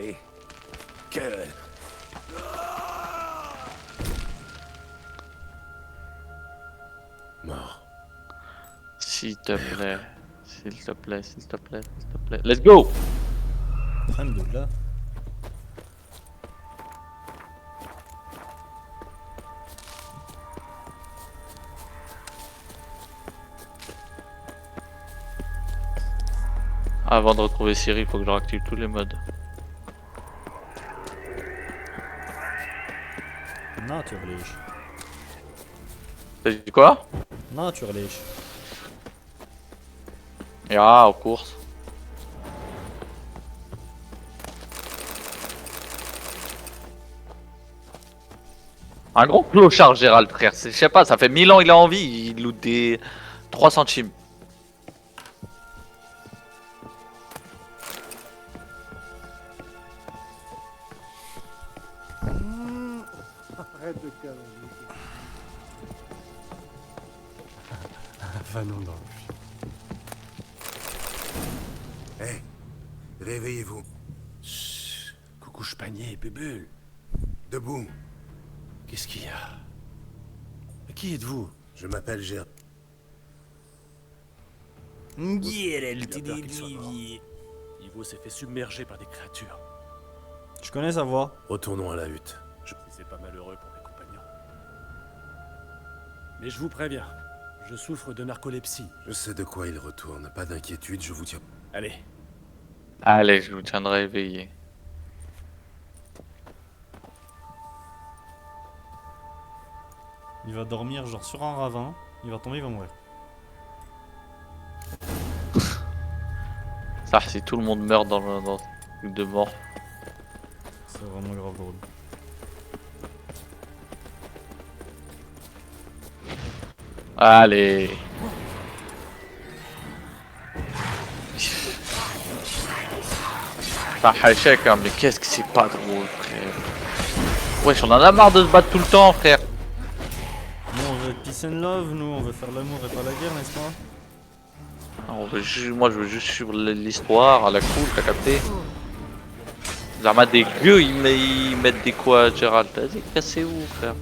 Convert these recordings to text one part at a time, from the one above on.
Et... Quel... Mort. S'il te plaît. S'il te plaît, s'il te plaît, s'il te plaît. Let's go! Alhamdoulilah. Avant de retrouver Siri, il faut que je réactive tous les modes. Natürlich. T'as dit quoi? Natürlich. Ja, aux courses. Un gros clochard, Gérald, frère. Je sais pas, ça fait 1000 ans il a envie, il loot des 3 centimes. Arrête de calmer. Va non dans le Hé, réveillez-vous. Chut, coucouche panier, bubule. Debout. Qu'est-ce qu'il y a? Qui êtes-vous? Je m'appelle Gérard. Ivo s'est fait submerger par des créatures. Je connais sa voix. Retournons à la hutte. C'est pas malheureux pour mes compagnons. Mais je vous préviens, je souffre de narcolepsie. Je sais de quoi il retourne. Pas d'inquiétude, je vous tiens. Allez, Allez, je vous tiendrai éveillé. Il va dormir genre sur un ravin. Il va tomber, il va mourir. Ça, si tout le monde meurt dans le truc de mort. C'est vraiment grave drôle. Allez. Putain, échec, hein, mais qu'est-ce que c'est pas drôle, frère. Wesh, on en a marre de se battre tout le temps, frère. Nous on veut peace and love, nous on veut faire l'amour et pas la guerre, n'est-ce pas? Moi, je veux juste suivre l'histoire à la cool, t'as capté? Les armes des gueux, ils mettent des quoi, Gérald? Vas-y, cassez-vous, frère.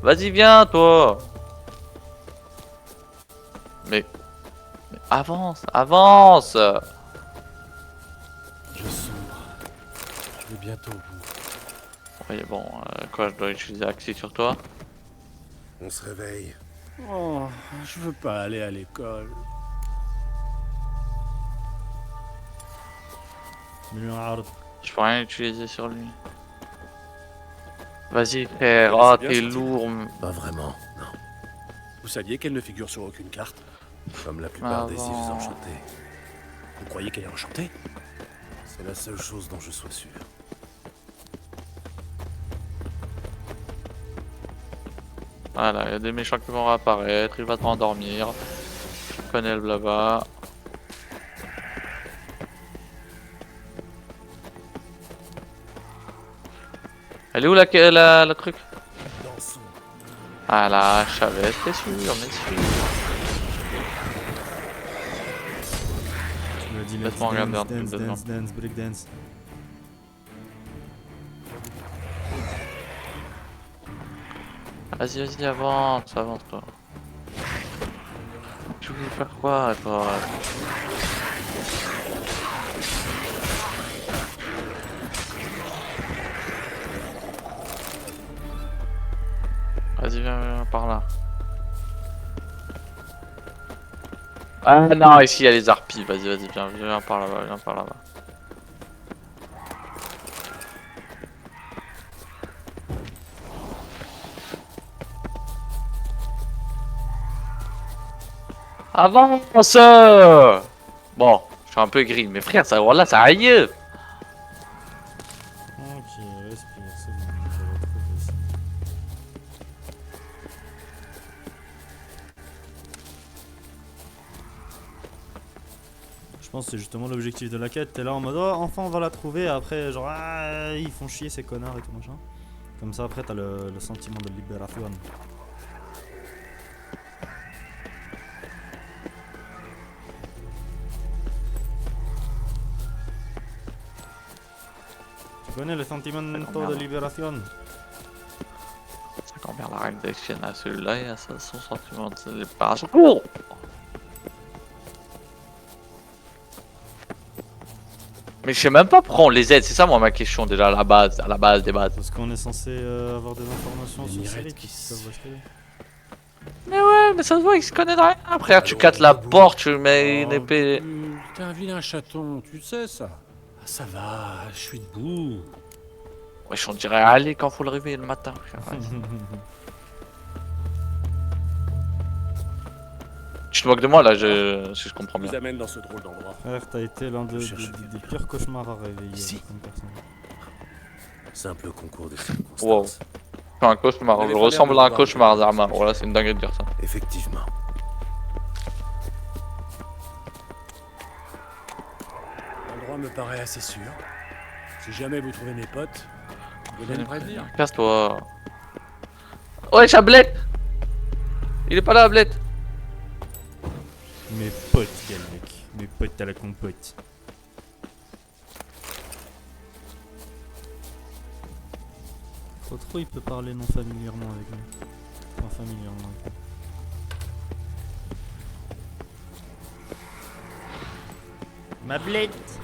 Vas-y, viens, toi. Mais avance, avance. Je sombre. Je vais bientôt au bout. Oui, bon, quoi, je dois utiliser Axi sur toi? On se réveille. oh, je veux pas aller à l'école. Je peux rien utiliser sur lui. Vas-y, frère. Ah, Ah, c'est bien, t'es c'est-il lourd. Pas vraiment, non. Vous saviez qu'elle ne figure sur aucune carte? Comme la plupart des îles Avant. enchantées. Vous croyez qu'elle est enchantée? C'est la seule chose dont je sois sûr. Voilà, il y a des méchants qui vont réapparaître. Il va te rendormir. Je connais le blabla. Elle est où la truc? Dans son... Ah là, je savais, c'était sûr, mais sûr. Tu m'as dit let's Laisse-moi regarder un dance, truc dance, dedans. dance, dance, break dance. Vas-y, vas-y, avance, avance toi. Tu veux faire quoi, toi? Vas-y, viens par là. Ah non, ici il y a les harpies. Vas-y, vas-y, viens par là-bas, viens par là-bas. Avance! Bon, je suis un peu gris, mais frère, ça, voilà, ça aille. Ok, respire, c'est bon, je vais retrouver ça. Je pense que c'est justement l'objectif de la quête. T'es là en mode oh, enfin on va la trouver. Après, genre ah, ils font chier ces connards et tout machin. Comme ça, après, t'as le sentiment de libération. connais le sentimento de libération? C'est quand même la règle d'action à celui-là et à son sentiment de libération. Oh, mais je sais même pas prendre les aides, c'est ça moi ma question déjà à la base des bases. Parce qu'on est censé avoir des informations Les sur mirettes Céline qui qui peuvent rester. Mais ouais, mais ça se voit, il se connaît de rien. Après, tu Allons, casses la debout. porte, tu mets une épée. T'es un vilain chaton, tu sais ça. Ah, ça va, je suis debout. Wesh, on dirait Ali quand faut le réveiller le matin. frère. Tu te moques de moi là, si je comprends Je vous bien. amène dans ce drôle d'endroit. Frère, t'as été l'un Je cherche des pires cauchemars à réveiller Ici. comme personne. Simple concours de Wow. circonstances. C'est un cauchemar, Vous avez je pas ressemble l'air à un de cauchemar, vouloir Zarma. Voilà, c'est une dinguerie de dire ça. Effectivement. L'endroit me paraît assez sûr. Si jamais vous trouvez mes potes, venez me prévenir. Casse-toi. Ouais, Chablette. Il est pas là, Blette. Mes potes, gars, le mec. Mes potes à la compote. Trop, il peut parler non familièrement avec nous. Pas familièrement avec nous. Ma blette.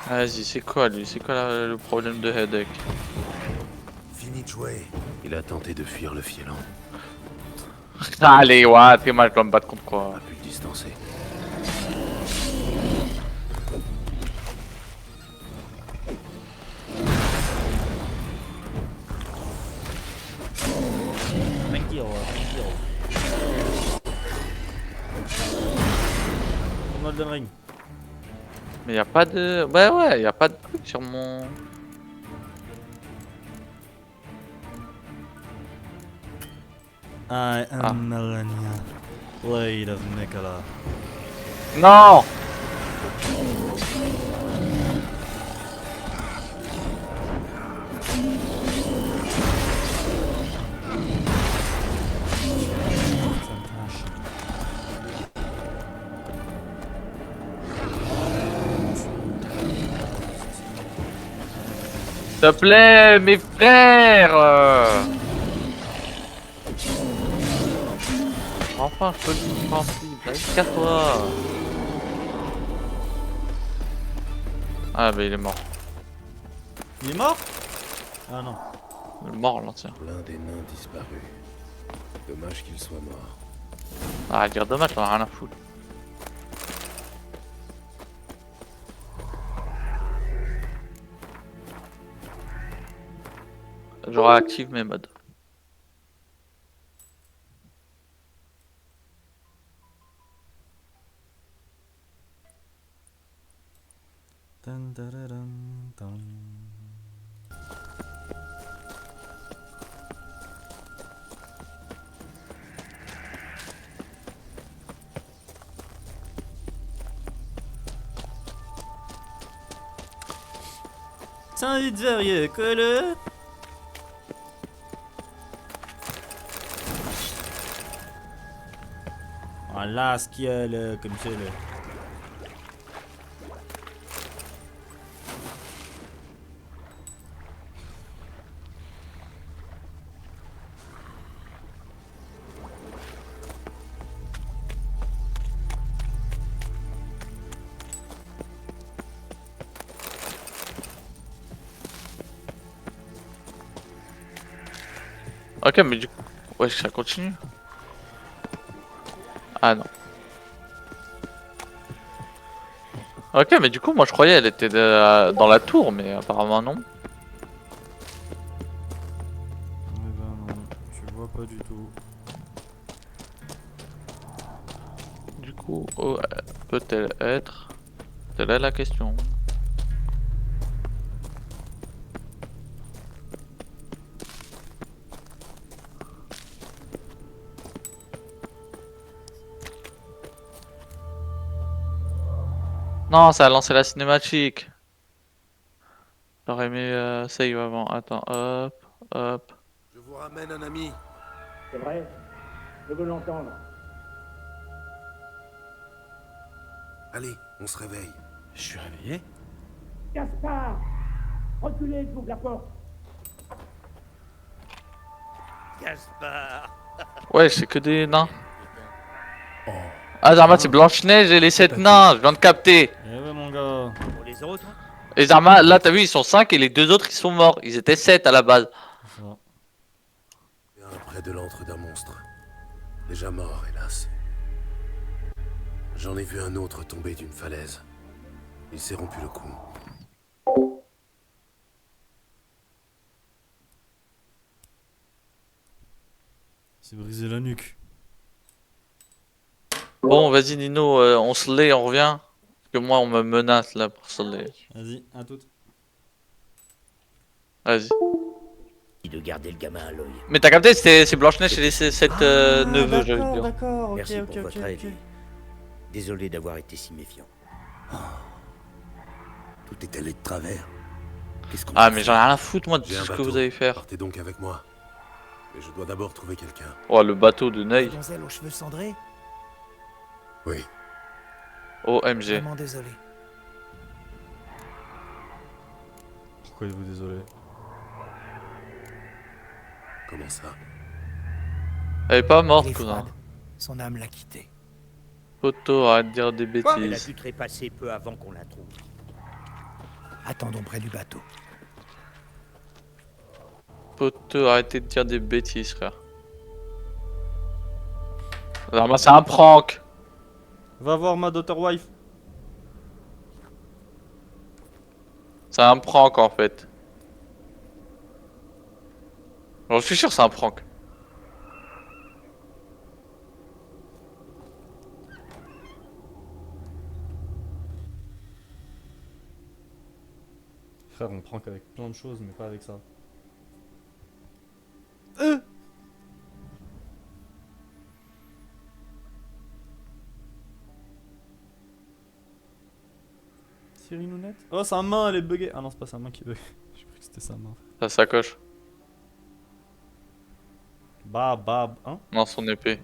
Vas-y, c'est quoi lui? C'est quoi le problème de Headache? Fini de jouer. Il a tenté de fuir le fiélan. Allez, ouais, t'es mal, je dois me battre contre quoi? A pu le distancer. Tranquille. Comme Elden Ring. Mais y a pas de. Ouais, y a pas de truc sur mon. I am Melania, Blade of Nicola. Non! S'il te plaît, mes frères! Enfin, je peux le sensible. Allez, casse-toi! Ah, bah il est mort. Il est mort? Ah non. Il est mort, l'ancien. L'un des nains disparus. Dommage qu'il soit mort. Ah, dire dommage, t'en as rien à foutre. Je réactive mes modes. Dun, dun, dun, dun, dun. Sans vite verrier, colle. Voilà ce qu'il y a là, comme ça là. Ok, mais du coup. Ouais, ça continue. Ah non. Ok, mais du coup, moi je croyais elle était dans la tour, mais apparemment non. Eh ben non, tu vois pas du tout. Du coup, oh, peut-elle être? Telle est la question. Non, ça a lancé la cinématique. J'aurais aimé save avant. Attends, hop, hop. Je vous ramène un ami. C'est vrai, je veux l'entendre. Allez, on se réveille. Je suis réveillé. Gaspard! Reculez, j'ouvre la porte. Gaspard. Ouais, c'est que des nains. Oh, Ah, Zarma, c'est Blanche-Neige et les 7 nains, je viens de capter. Eh ouais, mon gars. Pour les autres, Et Zarma, là, t'as vu, ils sont 5 et les 2 autres, ils sont morts. Ils étaient 7 à la base. C'est ça. Un près de l'antre d'un monstre. Déjà mort, hélas. J'en ai vu un autre tomber d'une falaise. Il s'est rompu le cou. Il s'est brisé la nuque. Bon, vas-y, Nino, on se l'est, on revient. Parce que moi, on me menace là pour se l'est. Vas-y, à toute. Vas-y. de garder le gamin à l'œil. Mais t'as capté, c'est Blanche-Neige et les 7 neveux, j'allais dire. D'accord, ok, Merci ok, pour ok, votre ok. aide. Désolé d'avoir été si méfiant. Tout est allé de travers. Qu'est-ce qu'on Ah, peut mais faire? j'en ai rien à foutre, moi, de J'ai un tout ce que bateau. vous allez faire. Partez donc avec moi. Mais je dois d'abord trouver quelqu'un. Oh, le bateau de Ney. Donzelle aux cheveux cendrés. Oui. OMG. Vraiment désolé. Pourquoi êtes-vous désolé? Comment ça? Elle est pas Elle morte, est cousin. froide. Son âme l'a quitté. Poto, arrête de dire des Elle a bêtises. pu trépasser peu avant qu'on la trouve. Attendons près du bateau. Poto, arrêtez de dire des bêtises, frère. Alors, moi, c'est un prank. Va voir ma daughter wife. C'est un prank, en fait. Alors, je suis sûr que c'est un prank. Frère, on prend qu'avec plein de choses, mais pas avec ça. Cyrinounette. Oh, sa main, elle est buggée. Ah non, c'est pas sa main qui est buggée. J'ai cru que c'était sa main. Ça sacoche. Bah, hein? Non, son épée.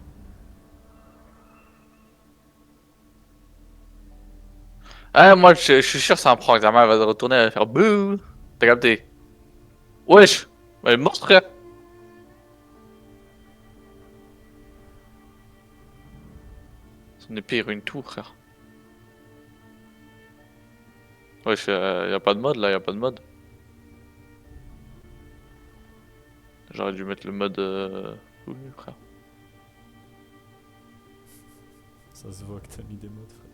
Ah, moi, je suis sûr que c'est un prank. Zama, elle va retourner, elle va faire bouh. T'as capté? Wesh! Elle est morte, frère. Son épée ruine tout, frère. Wesh, y'a pas de mode là, y'a pas de mode. J'aurais dû mettre le mode full, frère. Ça se voit que t'as mis des modes, frère.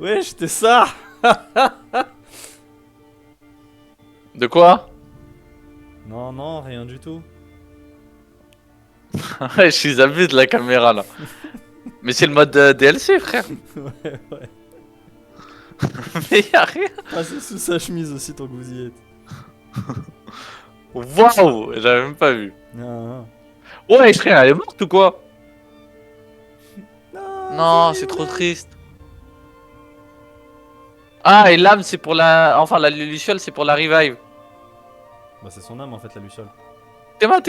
Ouais, c'était ça! De quoi? Non, non, rien du tout. Ouais, je suis abusé de la caméra là. Mais c'est le mode DLC, frère. Ouais, ouais. Mais y'a rien. Ah, c'est sous sa chemise aussi, tant que vous y êtes. Waouh, j'avais même pas vu. Non, non. Ouais, frère, elle est morte ou quoi? Non, Non, c'est trop triste. Ah, et l'âme, c'est pour la. Enfin, la luciole, c'est pour la revive. Bah, c'est son âme en fait, la luciole. Théma.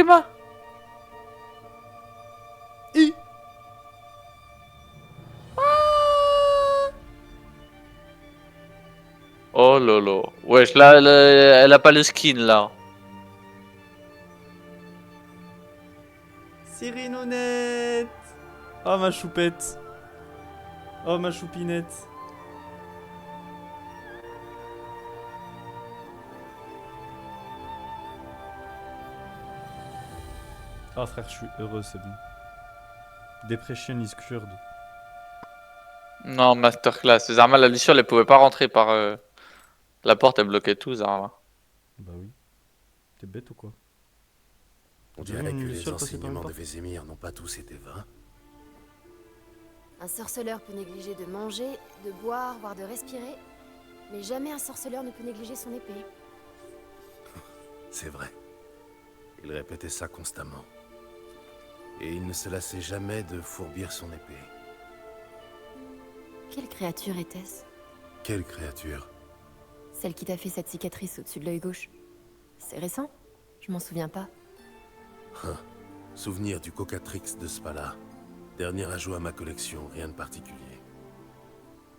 Oh lolo. Wesh, là, elle a pas le skin là. Cyrinounette! Oh, ma choupette! Oh, ma choupinette! Oh, frère, je suis heureux, c'est bon. Depression is cured. Non, masterclass. Zarma, la luciole, elle pouvait pas rentrer par la porte, elle bloquait tout, Zarma. Bah oui. T'es bête ou quoi? On dirait dirait une que les luciole passée par une enseignements de porte. Vézémir n'ont pas tous été vains. Un sorceleur peut négliger de manger, de boire, voire de respirer, mais jamais un sorceleur ne peut négliger son épée. C'est vrai. Il répétait ça constamment. Et il ne se lassait jamais de fourbir son épée. Quelle créature était-ce? Quelle créature! Celle qui t'a fait cette cicatrice au-dessus de l'œil gauche. C'est récent? Je m'en souviens pas. Souvenir du Cocatrix de Spala. Dernier ajout à ma collection, rien de particulier.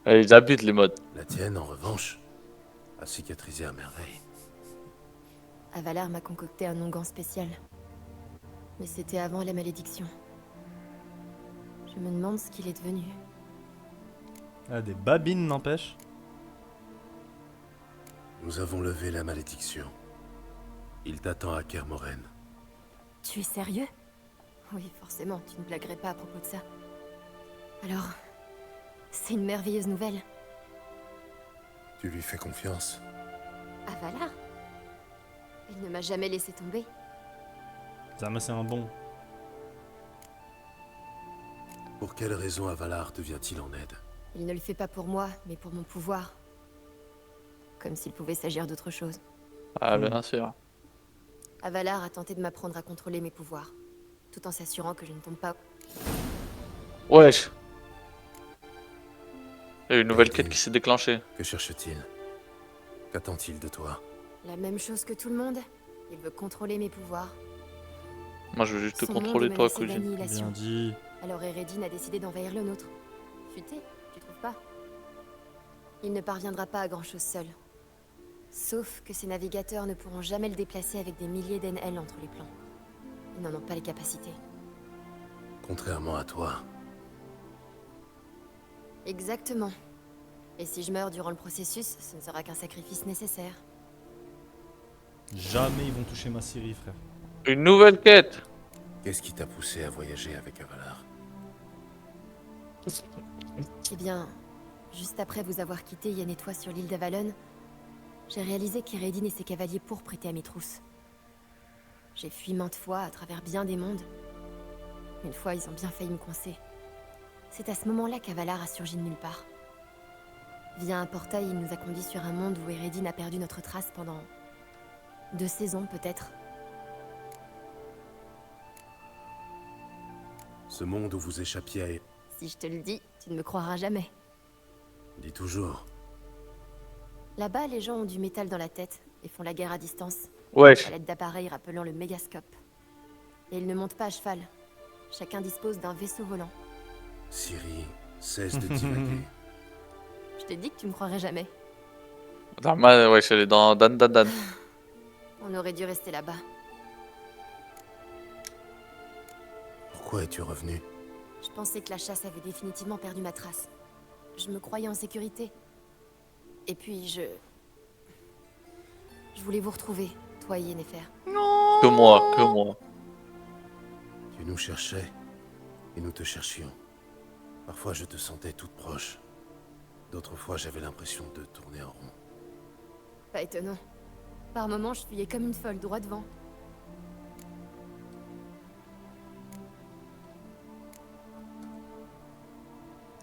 Ils abusent les modes. La La tienne, en revanche, a cicatrisé à merveille. Avalar m'a concocté un onguent spécial. Mais c'était avant la malédiction. Je me demande ce qu'il est devenu. Ah, des babines n'empêche. Nous avons levé la malédiction. Il t'attend à Kermoren. Tu es sérieux? Oui, forcément, tu ne blaguerais pas à propos de ça. Alors, c'est une merveilleuse nouvelle. Tu lui fais confiance? Avalar? Il ne m'a jamais laissé tomber. Zama, c'est un bon. Pour quelle raison Avalar te vient-il en aide? Il ne le fait pas pour moi, mais pour mon pouvoir. Comme s'il pouvait s'agir d'autre chose. Ah, bien sûr. Avalar a tenté de m'apprendre à contrôler mes pouvoirs, tout en s'assurant que je ne tombe pas. Wesh. Il y a une nouvelle quête qui s'est déclenchée. Que cherche-t-il? Qu'attend-il de toi? La même chose que tout le monde. Il veut contrôler mes pouvoirs. Moi, je veux juste te Son monde contrôler, est toi, menacé cousine. d'annihilation. Bien dit. Alors Eredin a décidé d'envahir le nôtre. Futé, tu trouves pas? Il ne parviendra pas à grand-chose seul. Sauf que ses navigateurs ne pourront jamais le déplacer avec des milliers d'NL entre les plans. Ils n'en ont pas les capacités. Contrairement à toi, Exactement. Et si je meurs durant le processus, ce ne sera qu'un sacrifice nécessaire. Jamais ils vont toucher ma Siri, frère. Une nouvelle quête. qu'est-ce qui t'a poussé à voyager avec Avalar? Eh bien, juste après vous avoir quitté Yen et toi sur l'île d'Avalon, j'ai réalisé qu'Eredin et ses cavaliers pourpres étaient à mes trousses. J'ai fui maintes fois à travers bien des mondes. Une fois, ils ont bien failli me coincer. C'est à ce moment-là qu'Avalar a surgi de nulle part. Via un portail, il nous a conduits sur un monde où Eredin a perdu notre trace pendant 2 saisons, peut-être. Ce monde où vous échappiez à... Si je te le dis, tu ne me croiras jamais. Dis toujours. Là-bas, les gens ont du métal dans la tête et font la guerre à distance, Wesh. à l'aide d'appareils rappelant le mégascope. Et ils ne montent pas à cheval. Chacun dispose d'un vaisseau volant. Ciri, cesse de divaguer. Je t'ai dit que tu me croirais jamais. Dharma, wesh, elle est dans Dan Dan Dan. On aurait dû rester là-bas. Pourquoi es-tu revenu? Je pensais que la chasse avait définitivement perdu ma trace. Je me croyais en sécurité. Et puis je voulais vous retrouver, toi et Yennefer. Que moi, que moi. Tu nous cherchais, et nous te cherchions. Parfois je te sentais toute proche. D'autres fois j'avais l'impression de tourner en rond. Pas étonnant. Par moments, je fuyais comme une folle, droit devant.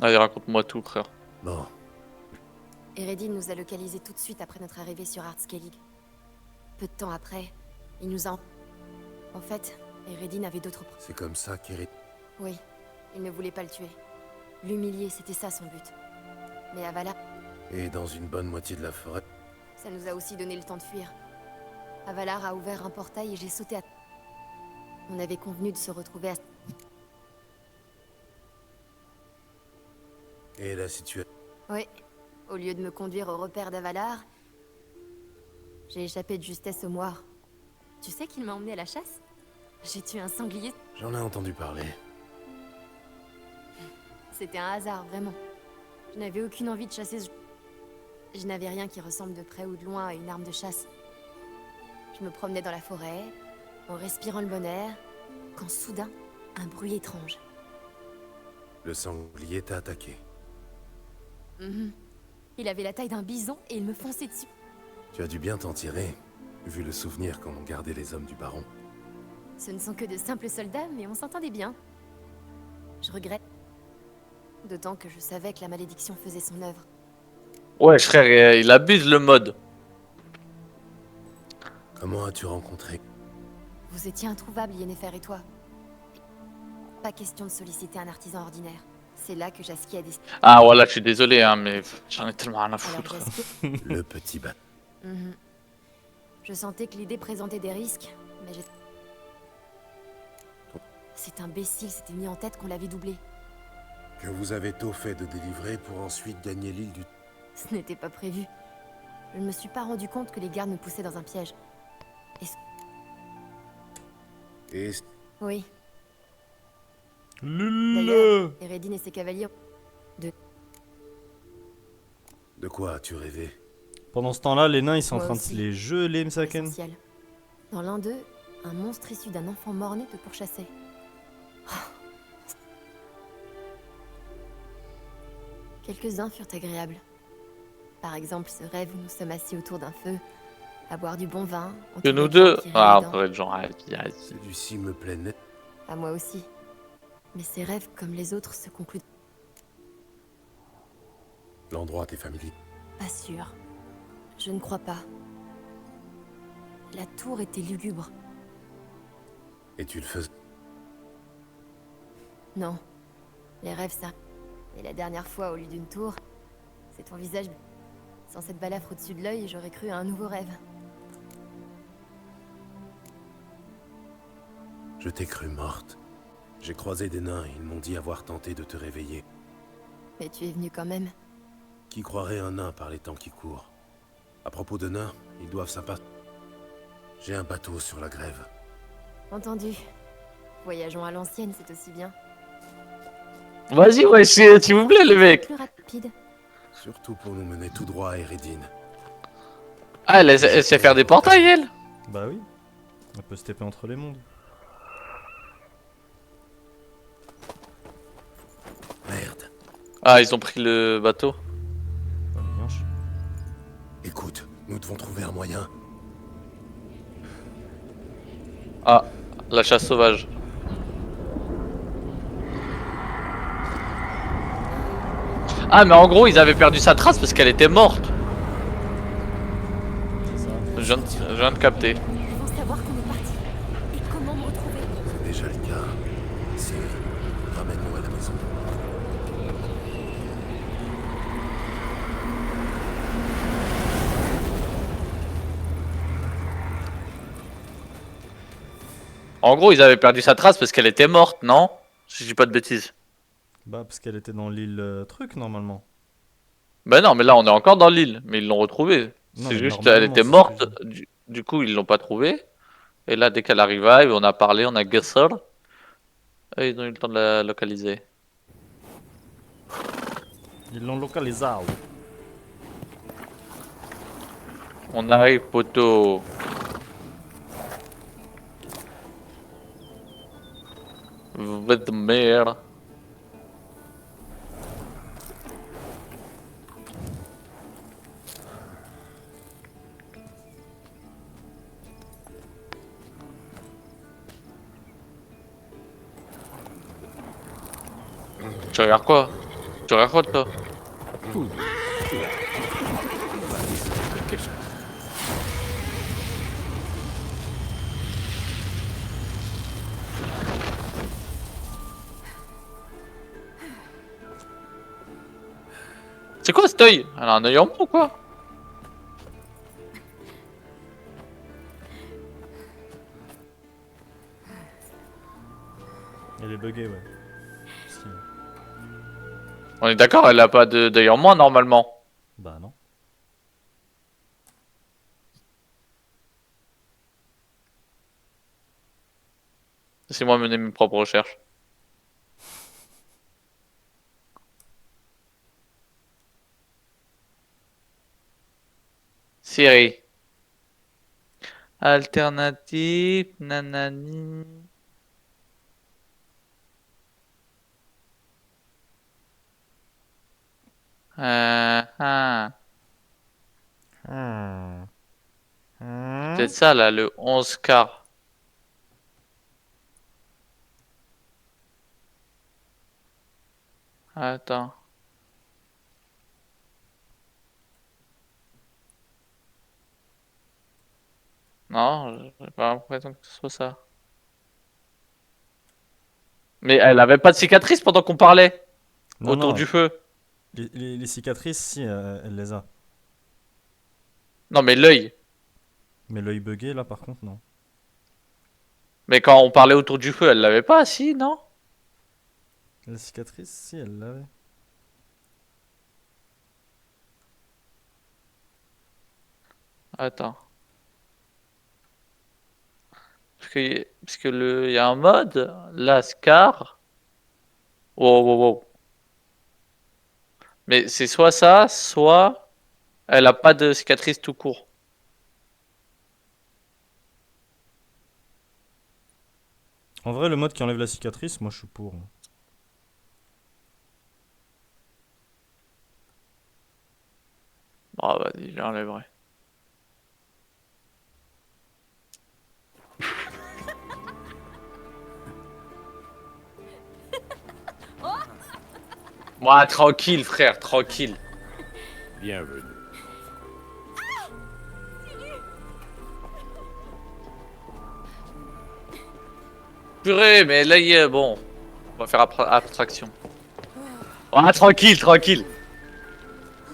Allez, raconte-moi tout, frère. Bon, Eredin nous a localisés tout de suite après notre arrivée sur Ardskellig. Peu de temps après, il nous a... En fait, Eredin avait d'autres... c'est comme ça qu'Eredin... Oui, il ne voulait pas le tuer. L'humilier, c'était ça son but. Mais Avalar, Et dans une bonne moitié de la forêt... ça nous a aussi donné le temps de fuir. Avalar a ouvert un portail et j'ai sauté à... On avait convenu de se retrouver à... Et la situation... Oui, au lieu de me conduire au repère d'Avalar, j'ai échappé de justesse au moire. Tu sais qu'il m'a emmené à la chasse? J'ai tué un sanglier. J'en ai entendu parler. C'était un hasard, vraiment. Je n'avais aucune envie de chasser Je n'avais rien qui ressemble de près ou de loin à une arme de chasse. Je me promenais dans la forêt, en respirant le bon air, quand soudain, un bruit étrange. Le sanglier t'a attaqué. Mhm. Il avait la taille d'un bison et il me fonçait dessus. Tu as dû bien t'en tirer, vu le souvenir qu'en ont gardé les hommes du baron. Ce ne sont que de simples soldats, mais on s'entendait bien. Je regrette. D'autant que je savais que la malédiction faisait son œuvre. Wesh, frère, il abuse le mode. Comment as-tu rencontré... Vous étiez introuvables, Yennefer et toi. Pas question de solliciter un artisan ordinaire. C'est là que Jaski a décidé. Ah, voilà, je suis désolé, hein, mais j'en ai tellement rien à Alors foutre. Jaski... Le petit bat... Mhm. Je sentais que l'idée présentait des risques, mais j'ai... Cet imbécile s'était mis en tête qu'on l'avait doublé. Que vous avez tôt fait de délivrer pour ensuite gagner l'île du... Ce n'était pas prévu. Je ne me suis pas rendu compte que les gardes me poussaient dans un piège. Et Oui, Lula. d'ailleurs, Eredin et ses cavaliers... de quoi as-tu rêvé? Pendant ce temps-là, les nains ils sont en Moi train de aussi. se les geler, Msaken. essentiel. Dans l'un d'eux, un monstre issu d'un enfant mort-né te pourchassait. Quelques-uns furent agréables. Par exemple, ce rêve où nous sommes assis autour d'un feu, à boire du bon vin. Que entourés nous de gens deux. qui rient Ah, les dents. entouré de gens. Vas-y. Celui-ci me plaît net. À moi aussi. Mais ces rêves, comme les autres, se concluent L'endroit t'est familier. pas sûr. Je ne crois pas. La tour était lugubre. Et tu le faisais. Non. Les rêves, ça. Et la dernière fois, au lieu d'une tour, c'est ton visage. Sans cette balafre au-dessus de l'œil, j'aurais cru à un nouveau rêve. Je t'ai cru morte. J'ai croisé des nains et ils m'ont dit avoir tenté de te réveiller. Mais tu es venu quand même. Qui croirait un nain par les temps qui courent? À propos de nains, ils doivent s'impasser. J'ai un bateau sur la grève. Entendu. Voyageons à l'ancienne, c'est aussi bien. Vas-y, ouais, s'il vous plaît, les mecs. Plus rapide. Surtout pour nous mener tout droit à Eredin. Ah, elle sait faire des portails, elle. Bah oui. On peut se taper entre les mondes. Merde. Ah, ils ont pris le bateau. Pas bien. Écoute, nous devons trouver un moyen. Ah, la chasse sauvage. Ah, mais en gros, ils avaient perdu sa trace parce qu'elle était morte. C'est ça. Je viens de capter. Ils vont savoir qu'on est parti. Et comment me retrouver? C'est déjà le cas. Siri, ramène-nous à la maison. En gros, ils avaient perdu sa trace parce qu'elle était morte, non? Si je dis pas de bêtises. Bah parce qu'elle était dans l'île truc normalement. Bah non, mais là, on est encore dans l'île. Mais ils l'ont retrouvée. Non, C'est mais juste, elle normalement, était c'est ce que morte. je Du coup, ils l'ont pas trouvée. Et là, dès qu'elle arriva, on a parlé, on a guessé. Et ils ont eu le temps de la localiser. Ils l'ont localisé. On arrive, poteau. With the merde. Tu regardes quoi? Tu regardes quoi, toi? C'est quoi cet œil? Elle a un œil en moins ou quoi? Elle est buggée, ouais. Si. On est d'accord, elle a pas d'œil en moins normalement. Bah non. Laissez-moi mener mes propres recherches. Siri. Alternative, nanani. Ah. C'est ça là, le 11 quart. Attends. Non, j'ai pas l'impression que ce soit ça. Mais elle avait pas de cicatrice pendant qu'on parlait Non, autour non, du feu. les cicatrices, si, elle les a. Non, mais l'œil. Mais l'œil buggé, là, par contre, non. Mais quand on parlait autour du feu, elle l'avait pas, si, non? La cicatrice, si, elle l'avait. Attends. Parce que il y a un mode, là, Scar. Wow, wow, wow. Mais c'est soit ça, soit elle a pas de cicatrice tout court. En vrai, le mode qui enlève la cicatrice, moi je suis pour. Ah, vas-y, j'enlèverai. Moi, tranquille, frère, tranquille. Bienvenue. Purée, mais là, bon, on va faire abstraction. Ah, tranquille, tranquille.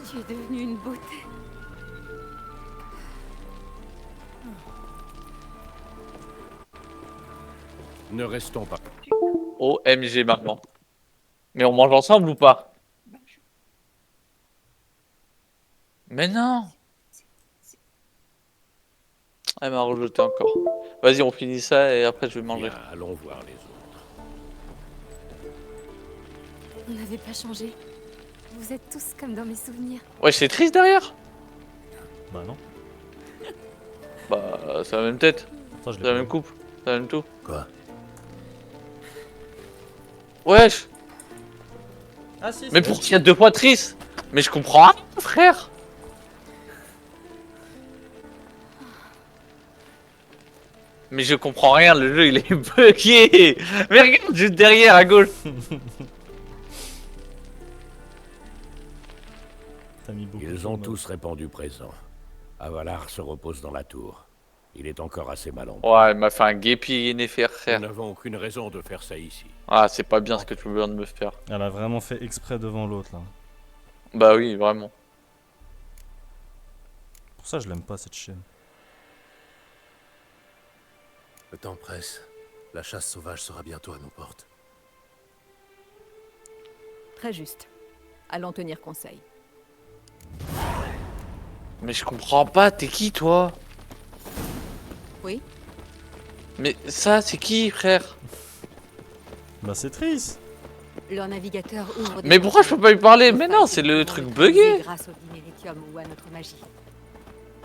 Tu es devenu une beauté. Ne restons pas. OMG, maman. Mais on mange ensemble ou pas? Mais non. Elle m'a rejeté encore. Vas-y, on finit ça et après je vais manger. Bien, allons voir les autres. Vous n'avez pas changé. Vous êtes tous comme dans mes souvenirs. Ouais, c'est triste derrière. Bah non. Bah, c'est la même tête, Ça, je c'est l'ai la pas même vu. coupe, c'est la même tout. Quoi? Wesh. Ah si, Mais pourquoi il y a 2 fois triste? Mais je comprends rien, frère. Mais je comprends rien, le jeu il est bugué. Mais regarde juste derrière à gauche. T'as mis beaucoup Ils sur ont le mode. tous répondu présent. Avalar se repose dans la tour. Il est encore assez mal en Ouais, elle m'a fait un guépi Yennefer, Nous frère. n'avons aucune raison de faire ça ici. Ah, c'est pas bien ce que tu viens de me faire. Elle a vraiment fait exprès devant l'autre là. Bah oui, vraiment. Pour ça, je l'aime pas cette chienne. Le temps presse. La chasse sauvage sera bientôt à nos portes. Très juste. Allons tenir conseil. Mais je comprends pas, t'es qui toi? Oui? Mais ça, c'est qui, frère? Bah c'est triste. Leur navigateur ouvre des Mais pourquoi je peux pas lui parler? Mais non, c'est le truc bugué. Grâce au diméritium ou à notre magie.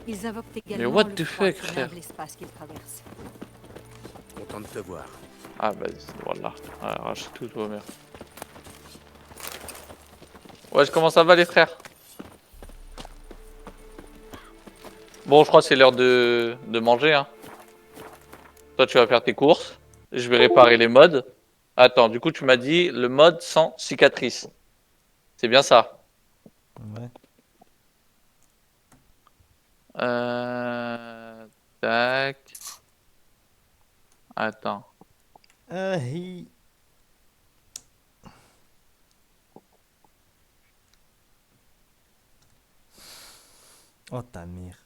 Ils invoquent Mais également what le the froid fuck, qui frère? lave l'espace qu'ils traversent. Content de te voir. Ah bah voilà, arrache tout toi merde. Ouais, comment ça va les frères? Bon, je crois que c'est l'heure de manger hein. Toi tu vas faire tes courses, je vais réparer les mods. Attends, du coup tu m'as dit le mode sans cicatrice. C'est bien ça? Ouais. Tac. Attends. Hi. Oh ta mère.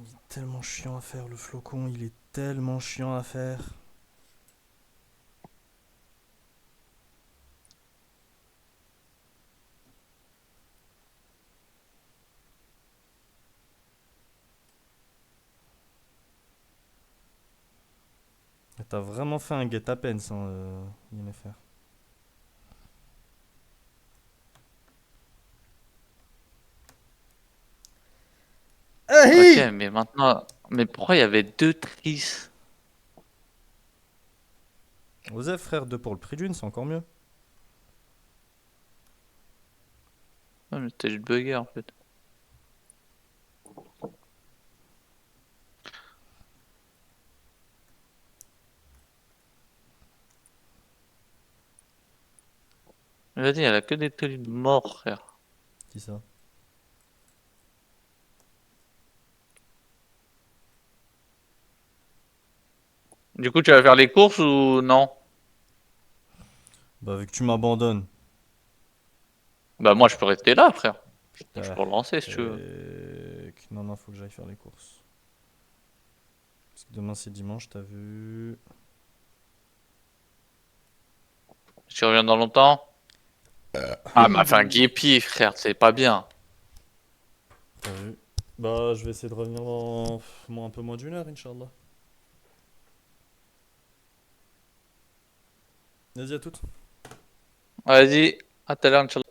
Il est tellement chiant à faire le flocon, il est tellement chiant à faire. T'as vraiment fait un guet-apens sans Yennefer. Ok, mais maintenant. Mais pourquoi il y avait 2 tristes? Osef frère, 2 pour le prix d'une, c'est encore mieux. Ouais, mais c'était juste bugué en fait. Vas-y, elle a que des tenues de mort, frère. Qui ça? Du coup, tu vas faire les courses ou non? Bah vu que tu m'abandonnes. Bah, moi, je peux rester là, frère. Je peux relancer si tu veux. Non, non, faut que j'aille faire les courses. Parce que demain c'est dimanche, t'as vu. Tu reviens dans longtemps? Ah, m'a fait un guépi, frère, c'est pas bien. T'as vu. Bah, je vais essayer de revenir dans un peu moins d'une heure, Inch'Allah. Vas-y, à toutes. Vas-y, à tout à l'heure, Inch'Allah.